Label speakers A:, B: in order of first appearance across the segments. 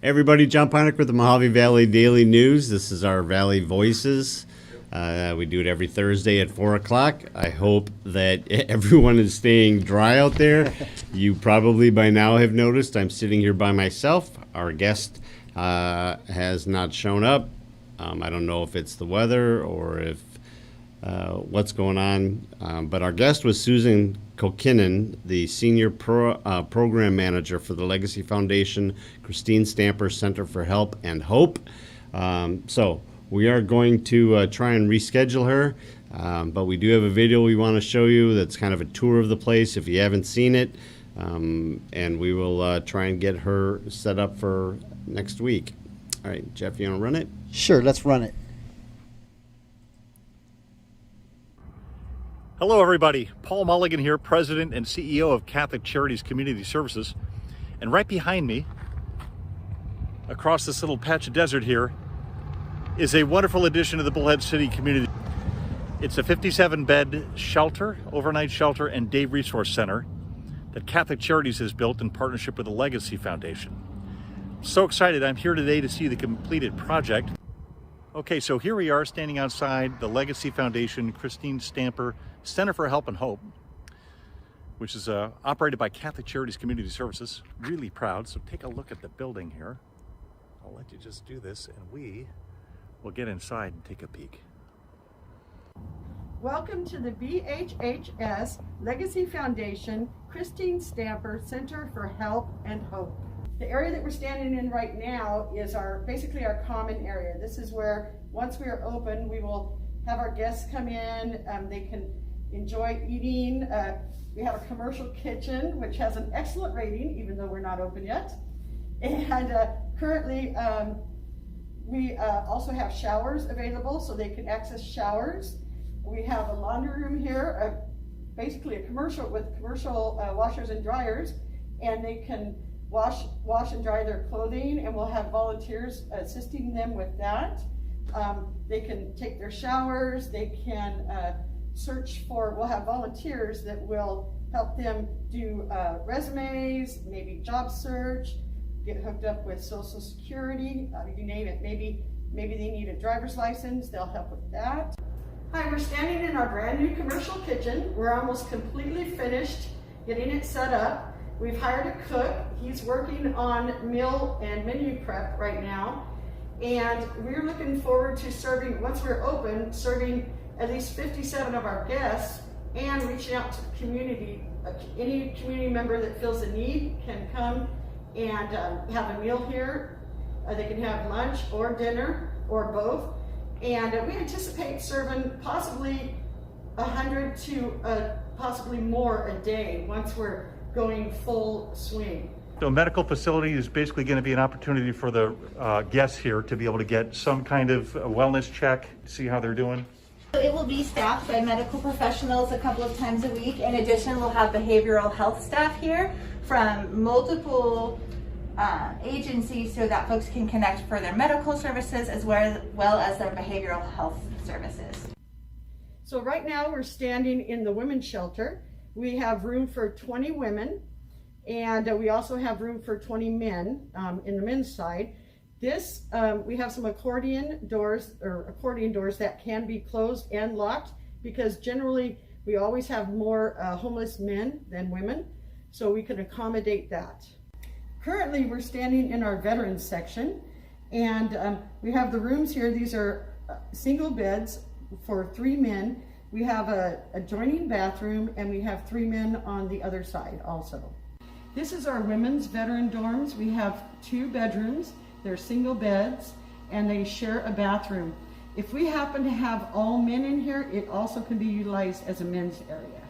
A: Everybody, John Ponick with the Mojave Valley Daily News. This is our Valley Voices. We do it every Thursday at 4 o'clock. I hope that everyone is staying dry out there. You probably by now have noticed I'm sitting here by myself. Our guest has not shown up. I don't know if it's the weather or if what's going on. But our guest was Susan Kokinen, the Senior Program Manager for the Legacy Foundation, Christine Stamper Center for Help and Hope. So we are going to try and reschedule her, but we do have a video we want to show you that's kind of a tour of the place if you haven't seen it, and we will try and get her set up for next week. All right, Jeff, you want to run it?
B: Sure, let's run it.
C: Hello everybody, Paul Mulligan here, President and CEO of Catholic Charities Community Services. And right behind me, across this little patch of desert here, is a wonderful addition to the Bullhead City community. It's a 57-bed shelter, overnight shelter, and day resource center that Catholic Charities has built in partnership with the Legacy Foundation. So excited, I'm here today to see the completed project. Okay, so here we are standing outside the Legacy Foundation Christine Stamper Center for Help and Hope, which is operated by Catholic Charities Community Services. Really proud, so take a look at the building here. I'll let you just do this and we will get inside and take a peek.
D: Welcome to the BHHS Legacy Foundation Christine Stamper Center for Help and Hope. The area that we're standing in right now is basically our common area. This is where, once we are open, we will have our guests come in. They can enjoy eating. We have a commercial kitchen, which has an excellent rating, even though we're not open yet. And currently, we also have showers available, so they can access showers. We have a laundry room here, basically a commercial with commercial washers and dryers, and they can wash and dry their clothing, and we'll have volunteers assisting them with that. They can take their showers, they can we'll have volunteers that will help them do resumes, maybe job search, get hooked up with Social Security, you name it. Maybe they need a driver's license, they'll help with that. Hi, we're standing in our brand new commercial kitchen. We're almost completely finished getting it set up. We've hired a cook. He's working on meal and menu prep right now. And we're looking forward to serving, once we're open, serving at least 57 of our guests and reaching out to the community. Any community member that feels a need can come and have a meal here. They can have lunch or dinner or both. And we anticipate serving possibly 100 to possibly more a day once we're going full swing.
C: So a medical facility is basically going to be an opportunity for the guests here to be able to get some kind of wellness check, see how they're doing.
E: It will be staffed by medical professionals a couple of times a week. In addition, we'll have behavioral health staff here from multiple agencies so that folks can connect for their medical services as well as their behavioral health services.
D: So right now we're standing in the women's shelter. We have room for 20 women, and we also have room for 20 men in the men's side. We have some accordion doors that can be closed and locked, because generally we always have more homeless men than women, so we can accommodate that. Currently we're standing in our veterans section, and we have the rooms here. These are single beds for 3 men. We have a adjoining bathroom, and we have 3 men on the other side also. This is our women's veteran dorms. We have 2 bedrooms. They're single beds, and they share a bathroom. If we happen to have all men in here, it also can be utilized as a men's area.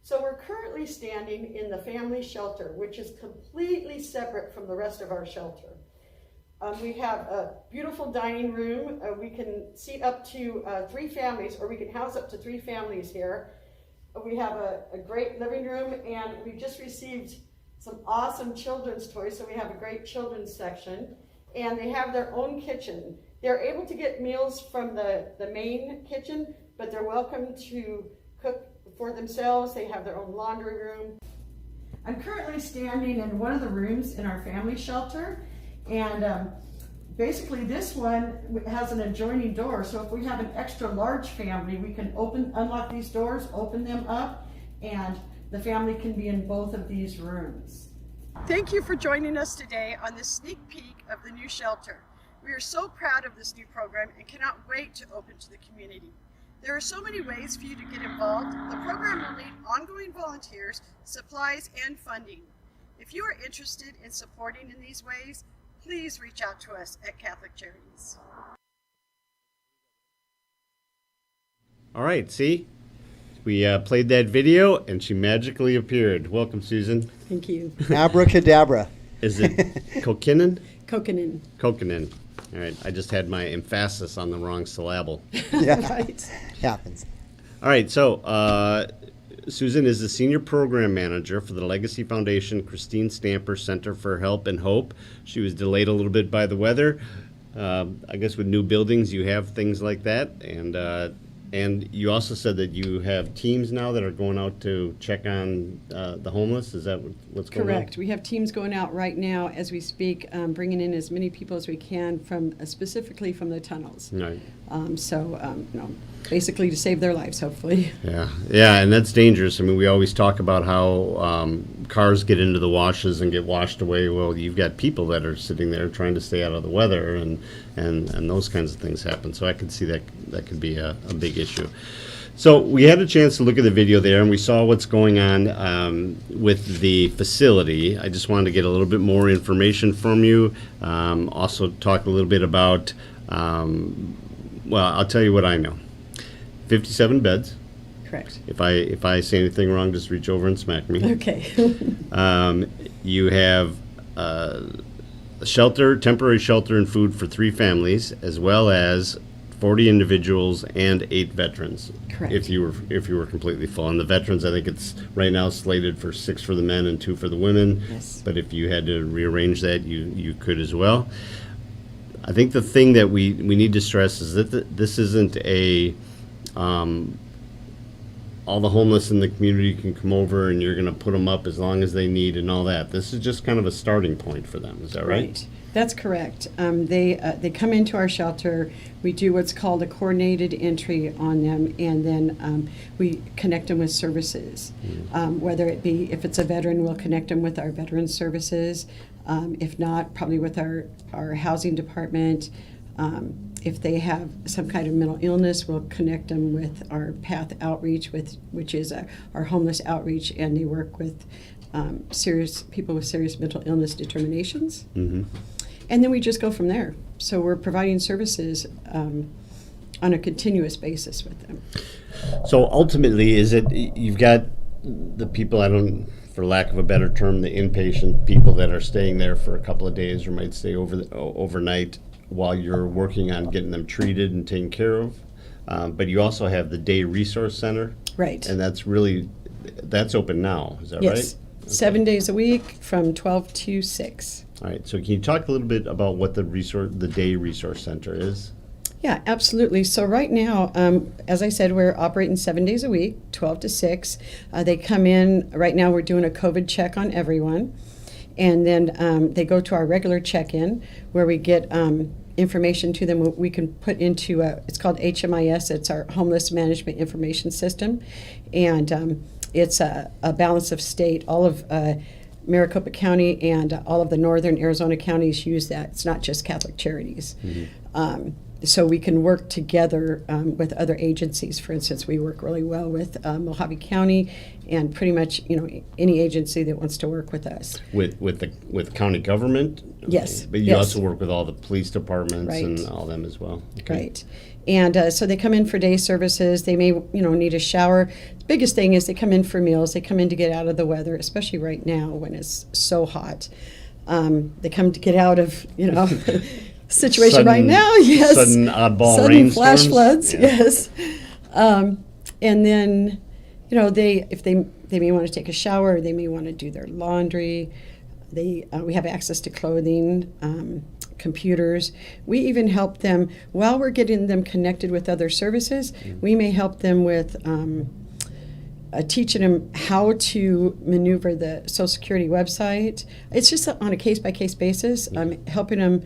D: So we're currently standing in the family shelter, which is completely separate from the rest of our shelter. We have a beautiful dining room. We can seat up to 3 families, or we can house up to 3 families here. We have a great living room, and we just received some awesome children's toys, so we have a great children's section. And they have their own kitchen. They're able to get meals from the main kitchen, but they're welcome to cook for themselves. They have their own laundry room. I'm currently standing in one of the rooms in our family shelter, and basically this one has an adjoining door, so if we have an extra large family, we can unlock these doors, open them up, and the family can be in both of these rooms. Thank you for joining us today on this sneak peek of the new shelter. We are so proud of this new program and cannot wait to open to the community. There are so many ways for you to get involved. The program will need ongoing volunteers, supplies, and funding. If you are interested in supporting in these ways, please reach out to us at Catholic Charities.
A: All right, see? We played that video, and she magically appeared. Welcome, Susan.
B: Thank you.
F: Abracadabra.
A: Is it Kokinen?
B: Kokanen.
A: Kokinen. All right, I just had my emphasis on the wrong syllable.
F: Yeah,
B: Right.
F: happens.
A: All right, so Susan is the Senior Program Manager for the Legacy Foundation Christine Stamper Center for Help and Hope. She was delayed a little bit by the weather. I guess with new buildings, you have things like that. And you also said that you have teams now that are going out to check on the homeless. Is that what's going on?
B: Correct. We have teams going out right now as we speak, bringing in as many people as we can from specifically from the tunnels.
A: Right.
B: Basically to save their lives, hopefully.
A: Yeah, and that's dangerous. I mean, we always talk about how cars get into the washes and get washed away. Well, you've got people that are sitting there trying to stay out of the weather, and those kinds of things happen. So I could see that could be a big issue. So we had a chance to look at the video there, and we saw what's going on with the facility. I just wanted to get a little bit more information from you. Also talk a little bit about, well, I'll tell you what I know. 57 beds.
B: Correct.
A: If I say anything wrong, just reach over and smack me.
B: Okay.
A: You have shelter, temporary shelter and food for 3 families, as well as 40 individuals and 8 veterans.
B: Correct.
A: If you were completely full. And the veterans, I think it's right now slated for 6 for the men and 2 for the women.
B: Yes.
A: But if you had to rearrange that, you could as well. I think the thing that we need to stress is that this isn't a all the homeless in the community can come over and you're going to put them up as long as they need and all that. This is just kind of a starting point for them. Is that right?
B: That's correct. They come into our shelter. We do what's called a coordinated entry on them, and then we connect them with services. Whether it be, if it's a veteran, we'll connect them with our veteran services. If not, probably with our housing department. If they have some kind of mental illness, we'll connect them with our PATH outreach, which is our homeless outreach, and they work with serious people with serious mental illness determinations. Mm-hmm. And then we just go from there. So we're providing services on a continuous basis with them.
A: So ultimately, is it you've got the people, for lack of a better term, the inpatient people that are staying there for a couple of days or might stay overnight while you're working on getting them treated and taken care of. But you also have the day resource center. Right. And that's open now, is that right?
B: Yes. Okay. 7 days a week from 12 to 6.
A: All right. So can you talk a little bit about what the day resource center is?
B: Yeah, absolutely. So right now, as I said, we're operating 7 days a week, 12 to 6. They come in, right now we're doing a COVID check on everyone. And then they go to our regular check-in where we get information to them we can put into it's called HMIS. It's our Homeless Management Information System. And it's a balance of state. All of Maricopa County and all of the northern Arizona counties use that. It's not just Catholic Charities. Mm-hmm. So we can work together with other agencies. For instance, we work really well with Mojave County and pretty much any agency that wants to work with us.
A: With county government?
B: Yes.
A: But you also work with all the police departments and all them as well. Okay.
B: Right. And so they come in for day services. They may need a shower. The biggest thing is they come in for meals. They come in to get out of the weather, especially right now when it's so hot. They come to get out of situation right now, yes.
A: Sudden oddball
B: sudden
A: rainstorms.
B: Flash floods, yes. And then, they may want to take a shower. They may want to do their laundry. We have access to clothing, computers. We even help them while we're getting them connected with other services. We may help them with teaching them how to maneuver the Social Security website. It's just on a case-by-case basis. Helping them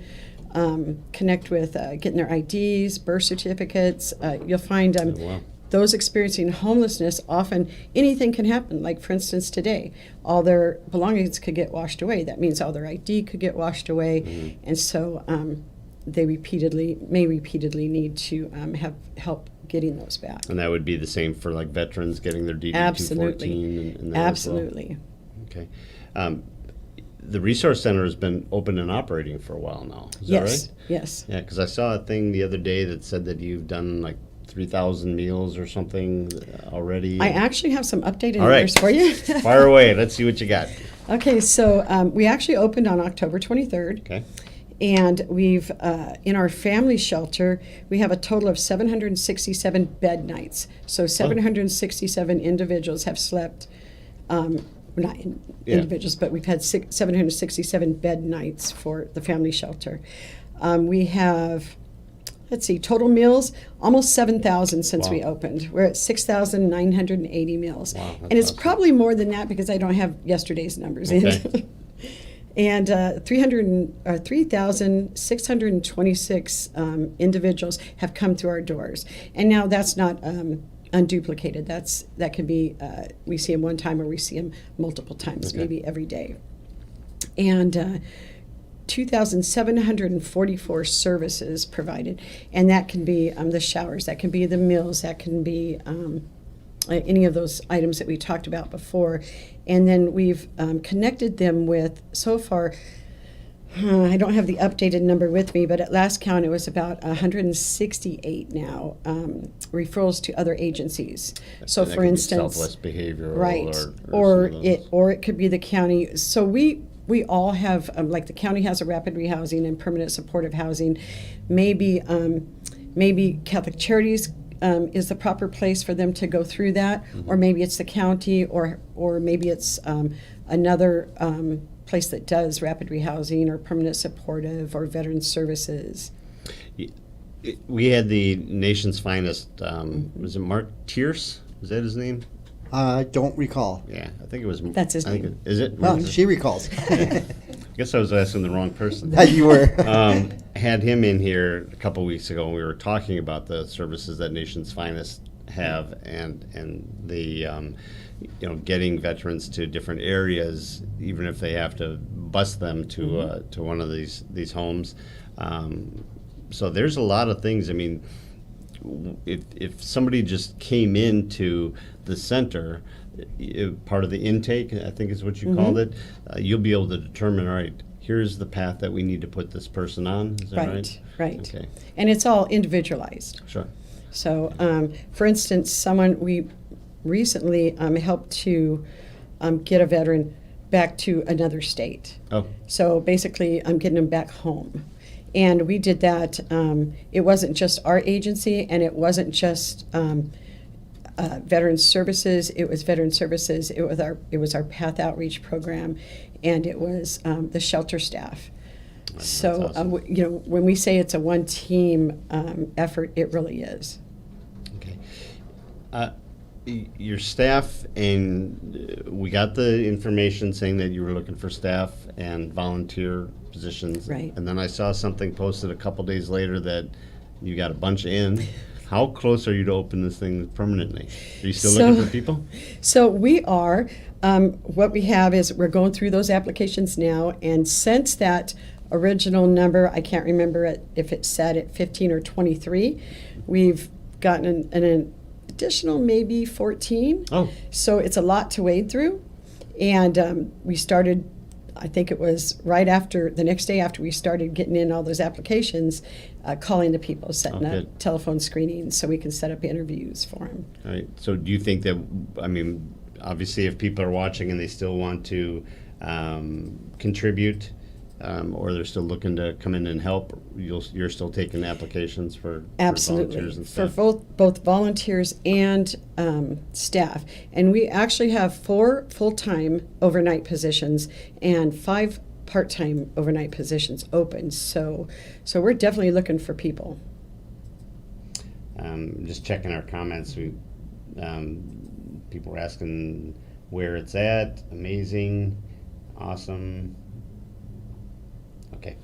B: connect with getting their IDs, birth certificates. You'll find
A: Wow.
B: those experiencing homelessness, often anything can happen. Like, for instance, today, all their belongings could get washed away. That means all their ID could get washed away. And so they may repeatedly need to have help getting those back.
A: And that would be the same for like veterans getting their DD
B: Absolutely.
A: 214 and that as well?
B: Absolutely.
A: Okay. The Resource Center has been open and operating for a while now. Is
B: Yes,
A: that right?
B: yes.
A: Yeah, because I saw a thing the other day that said that you've done like 3,000 meals or something already.
B: I actually have some updated
A: All right.
B: numbers for you.
A: Fire away. Let's see what you got.
B: Okay, so we actually opened on October 23rd.
A: Okay.
B: And we've, in our family shelter, we have a total of 767 bed nights. So 767 individuals have slept, not individuals, but we've had 767 bed nights for the family shelter. We have, let's see, total meals, almost 7,000 since we opened. We're at 6,980 meals.
A: Wow,
B: and it's
A: awesome.
B: probably more than that because I don't have yesterday's numbers
A: Okay.
B: in. And 3,626 individuals have come through our doors. And now that's not unduplicated. That can be, we see them one time or we see them multiple times, maybe every day. And 2,744 services provided. And that can be the showers, that can be the meals, that can be any of those items that we talked about before. And then we've connected them with, so far, I don't have the updated number with me, but at last count it was about 168 now, referrals to other agencies. So
A: And that
B: for
A: could be
B: instance,
A: Southwest Behavioral
B: right,
A: or some of those.
B: or it could be the county. So we all have, like the county has a rapid rehousing and permanent supportive housing. Maybe Catholic Charities is the proper place for them to go through that, or maybe it's the county, or maybe it's another place that does rapid rehousing or permanent supportive or veteran services.
A: We had the nation's finest, was it Mark Tierce? Is that his name?
F: I don't recall.
A: Yeah, I think it was.
B: That's his
A: I think
B: name.
A: Is it?
F: Well, she recalls.
A: I guess I was asking the wrong person.
F: You were.
A: Had him in here a couple weeks ago, and we were talking about the services that Nation's Finest have, and the getting veterans to different areas, even if they have to bus them to one of these homes. So there's a lot of things. I mean, if somebody just came into the center, part of the intake, I think is what you called it, you'll be able to determine, all right, here's the path that we need to put this person on. Is that right?
B: Right.
A: Okay.
B: And it's all individualized.
A: Sure.
B: So, for instance, we recently helped to get a veteran back to another state.
A: Oh,
B: So basically, I'm getting them back home. And we did that. It wasn't just our agency, and it wasn't just Veteran Services. It was Veteran Services. It was our Path Outreach program, and it was the shelter staff. So,
A: awesome.
B: When we say it's a one-team effort, it really is.
A: okay. Your staff, and we got the information saying that you were looking for staff and volunteer positions.
B: Right.
A: And then I saw something posted a couple days later that you got a bunch in. How close are you to open this thing permanently? Are you still looking for people?
B: So we are. What we have is we're going through those applications now, and since that original number, I can't remember if it said at 15 or 23, we've gotten an additional maybe 14.
A: Oh.
B: So it's a lot to wade through. And we started, I think it was right after, the next day after we started getting in all those applications, calling the people, setting up
A: good.
B: telephone screenings so we can set up interviews for them.
A: All right. So do you think that, I mean, obviously if people are watching and they still want to contribute, or they're still looking to come in and help, you're still taking applications for
B: Absolutely,
A: volunteers and
B: for
A: stuff?
B: both volunteers and staff. And we actually have 4 full-time overnight positions and 5 part-time overnight positions open. So we're definitely looking for people.
A: Just checking our comments. We People were asking where it's at. Amazing, awesome. Okay,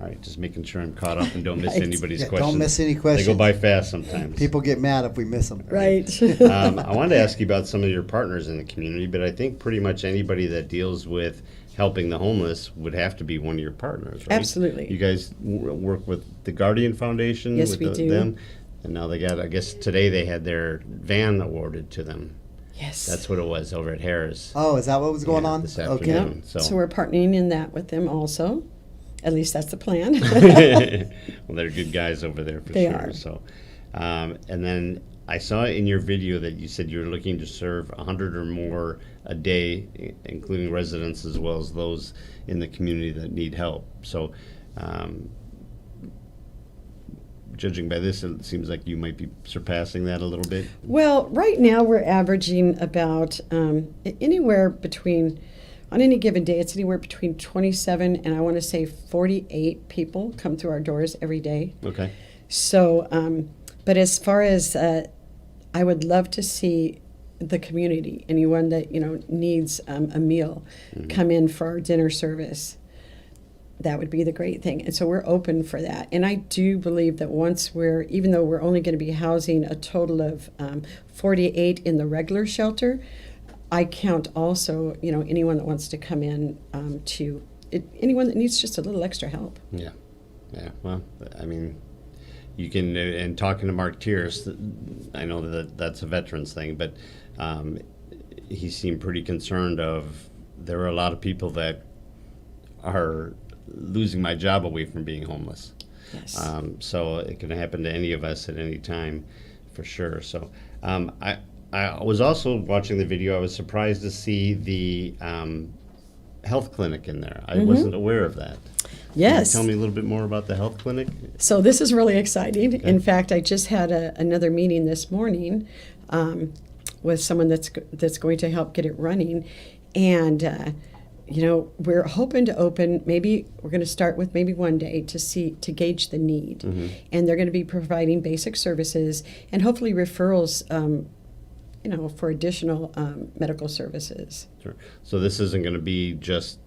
A: all right. Just making sure I'm caught up and don't miss
B: Right.
A: anybody's
F: Yeah,
A: questions.
F: don't miss any
A: They
F: questions.
A: go by fast sometimes.
F: People get mad if we miss them.
B: Right.
A: I wanted to ask you about some of your partners in the community, but I think pretty much anybody that deals with helping the homeless would have to be one of your partners, right?
B: Absolutely.
A: You guys work with the Guardian Foundation?
B: Yes,
A: with
B: we do.
A: Them? And now they got, I guess today they had their van awarded to them.
B: Yes.
A: That's what it was over at Harris.
F: Oh, is that what was going
A: Yeah,
F: on?
A: this
F: Okay.
A: afternoon.
B: So.
A: So,
B: we're partnering in that with them also. At least that's the plan.
A: well, they're good guys over there for
B: They
A: sure.
B: are.
A: So, and then I saw in your video that you said you were looking to serve 100 or more a day, including residents as well as those in the community that need help. So, judging by this, it seems like you might be surpassing that a little bit.
B: Well, right now we're averaging about anywhere between, on any given day, it's anywhere between 27 and I want to say 48 people come through our doors every day.
A: Okay.
B: So, but as far as I would love to see the community, anyone that needs a meal, come in for our dinner service. That would be the great thing. And so we're open for that. And I do believe that once even though we're only going to be housing a total of 48 in the regular shelter, I count also, anyone that wants to come in anyone that needs just a little extra help.
A: Yeah. Yeah. Well, I mean, you can, and talking to Mark Tierce, I know that that's a veterans thing, but he seemed pretty concerned there are a lot of people that are losing my job away from being homeless.
B: Yes.
A: So it can happen to any of us at any time, for sure. So I was also watching the video. I was surprised to see the health clinic in there. I wasn't aware of that.
B: Yes.
A: Can you tell me a little bit more about the health clinic?
B: So this is really exciting. In fact, I just had another meeting this morning with someone that's going to help get it running, and we're hoping to open. Maybe we're going to start with maybe one day to gauge the need, and they're going to be providing basic services and hopefully referrals. For additional medical services.
A: Sure. So this isn't going to be just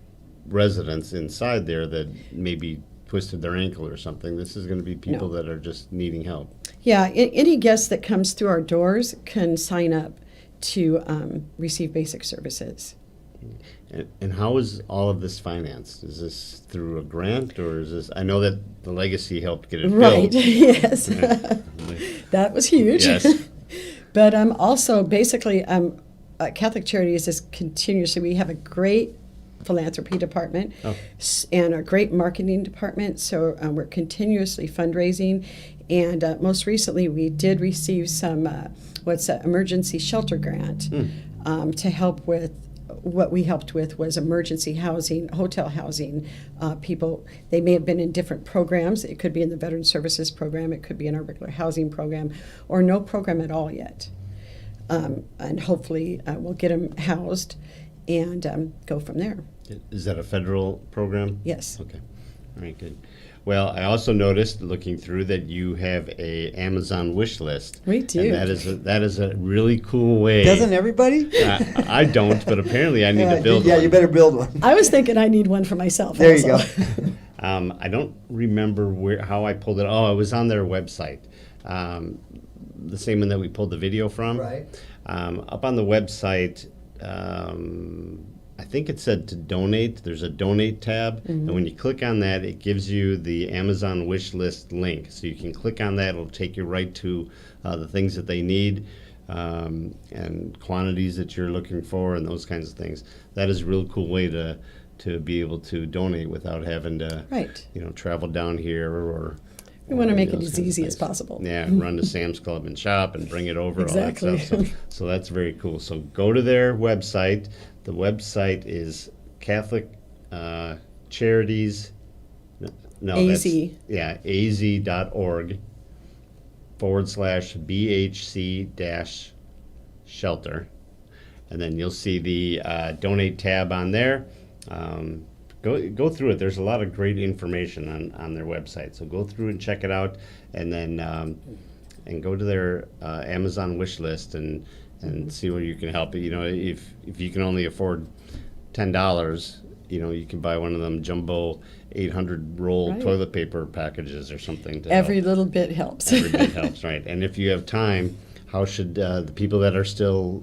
A: residents inside there that maybe twisted their ankle or something. This is going to be people that are just needing help.
B: Yeah, any guest that comes through our doors can sign up to receive basic services.
A: And how is all of this financed? Is this through a grant, or is this? I know that the Legacy helped get it
B: Right.
A: built.
B: Yes. That was huge.
A: Yes.
B: But also, basically, Catholic Charities is continuously, we have a great philanthropy department and a great marketing department, so we're continuously fundraising. And most recently, we did receive some, emergency shelter grant to help with, what we helped with was emergency housing, hotel housing. People, they may have been in different programs. It could be in the Veteran Services Program, it could be in our regular housing program, or no program at all yet. And hopefully we'll get them housed and go from there.
A: Is that a federal program?
B: Yes.
A: Okay. All right, good. Well, I also noticed, looking through, that you have a Amazon wish list.
B: We do.
A: And that is a really cool way.
F: Doesn't everybody?
A: I don't, but apparently I need to build
F: yeah,
A: one.
F: you better build one.
B: I was thinking I need one for myself.
F: There you
B: also.
F: go.
A: I don't remember how I pulled it. Oh, it was on their website. The same one that we pulled the video from.
F: Right.
A: Up on the website, I think it said to donate. There's a donate tab, and when you click on that, it gives you the Amazon wish list link. So you can click on that. It'll take you right to the things that they need and quantities that you're looking for and those kinds of things. That is a real cool way to be able to donate without having to
B: Right.
A: travel down here or
B: We want to make it
A: those
B: as
A: kinds of
B: easy as
A: things.
B: possible.
A: Yeah, run to Sam's Club and shop and bring it over.
B: Exactly.
A: All that stuff. So that's very cool. So go to their website. The website is Catholic Charities. No,
B: AZ.
A: that's az.org /BHC-shelter. And then you'll see the donate tab on there. Go through it. There's a lot of great information on their website. So go through and check it out, and then and go to their Amazon wish list and and see where you can help. You know, if you can only afford $10, you know, you can buy one of them jumbo 800 roll
B: Right.
A: toilet paper packages or something. To
B: Every
A: help.
B: little bit helps.
A: Every bit helps, right? And if you have time, how should the people that are still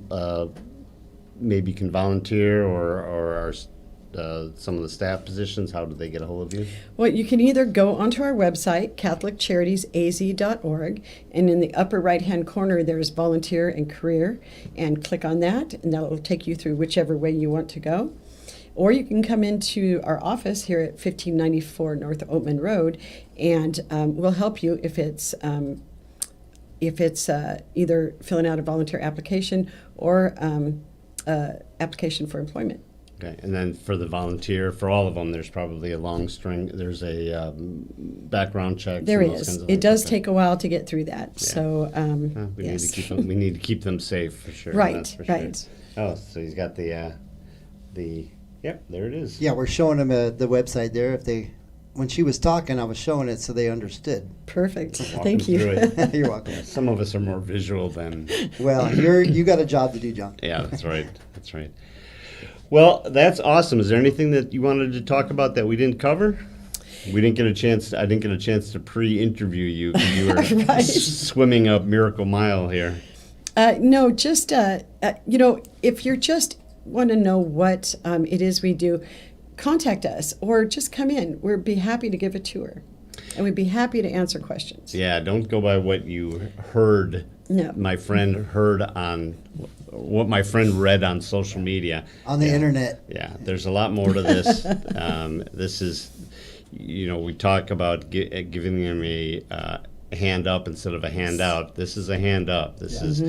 A: maybe can volunteer or are some of the staff positions, how do they get a hold of you?
B: Well, you can either go onto our website, catholiccharities.az.org, and in the upper right-hand corner, there's volunteer and career, and click on that, and that will take you through whichever way you want to go. Or you can come into our office here at 1594 North Oatman Road, and we'll help you if it's either filling out a volunteer application or application for employment.
A: Okay, and then for the volunteer, for all of them, there's probably a long string. There's a background check.
B: There
A: and those
B: is.
A: kinds of
B: It
A: things.
B: does
A: Okay.
B: take a while to get through that. So
A: We
B: yes.
A: need to keep them. We need to keep them safe for sure.
B: Right,
A: that's for
B: right.
A: Sure. Oh, so he's got the. Yep, there it is.
F: Yeah, we're showing them the website there. When she was talking, I was showing it so they understood.
B: Perfect.
A: Walk
B: Thank
A: them through
B: you.
A: it.
F: You're welcome.
A: Some of us are more visual than.
F: Well, you got a job to do, John.
A: Yeah, that's right. That's right. Well, that's awesome. Is there anything that you wanted to talk about that we didn't cover? We didn't get a chance. I didn't get a chance to pre-interview you because you were
B: Right.
A: swimming up Miracle Mile here.
B: No, just if you're just want to know what it is we do, contact us or just come in. We'd be happy to give a tour, and we'd be happy to answer questions.
A: Yeah, don't go by what you heard.
B: No.
A: My friend heard on what my friend read on social media.
F: On the internet.
A: Yeah, there's a lot more to this. This is, we talk about giving them a hand up instead of a handout. This is a hand up. This is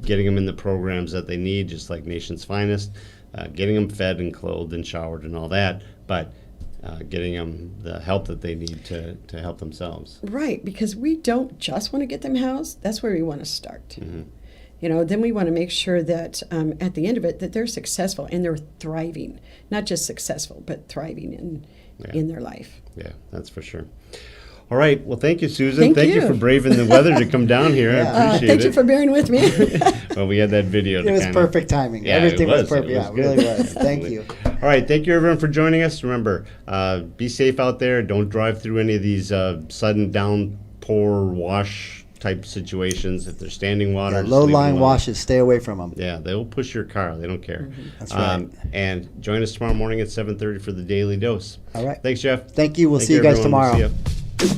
A: getting them in the programs that they need, just like Nation's Finest, getting them fed and clothed and showered and all that, but getting them the help that they need to help themselves.
B: Right, because we don't just want to get them housed. That's where we want to start.
A: Mm-hmm.
B: Then we want to make sure that at the end of it, that they're successful and they're thriving. Not just successful, but thriving in their life.
A: Yeah, that's for sure. All right. Well, thank you, Susan.
B: Thank
A: you
B: you.
A: for braving the weather to come down here. I appreciate
B: Thank
A: it.
B: you for bearing with me.
A: Well, we had that video.
F: It was perfect timing.
A: Yeah,
F: Everything
A: it
F: was
A: was.
F: perfect.
A: It was
F: Yeah, it
A: good.
F: really was. Thank you.
A: All right. Thank you, everyone, for joining us. Remember, be safe out there. Don't drive through any of these sudden downpour wash type situations. If they're standing water,
F: Yeah,
A: just leave them
F: low-lying
A: alone.
F: washes, stay away from them.
A: Yeah, they'll push your car. They don't care.
F: That's right.
A: And join us tomorrow morning at 7:30 for the Daily Dose.
F: All right.
A: Thanks, Jeff.
F: Thank you. We'll
A: Thank
F: see you guys
A: everyone. We'll
F: tomorrow.
A: see ya.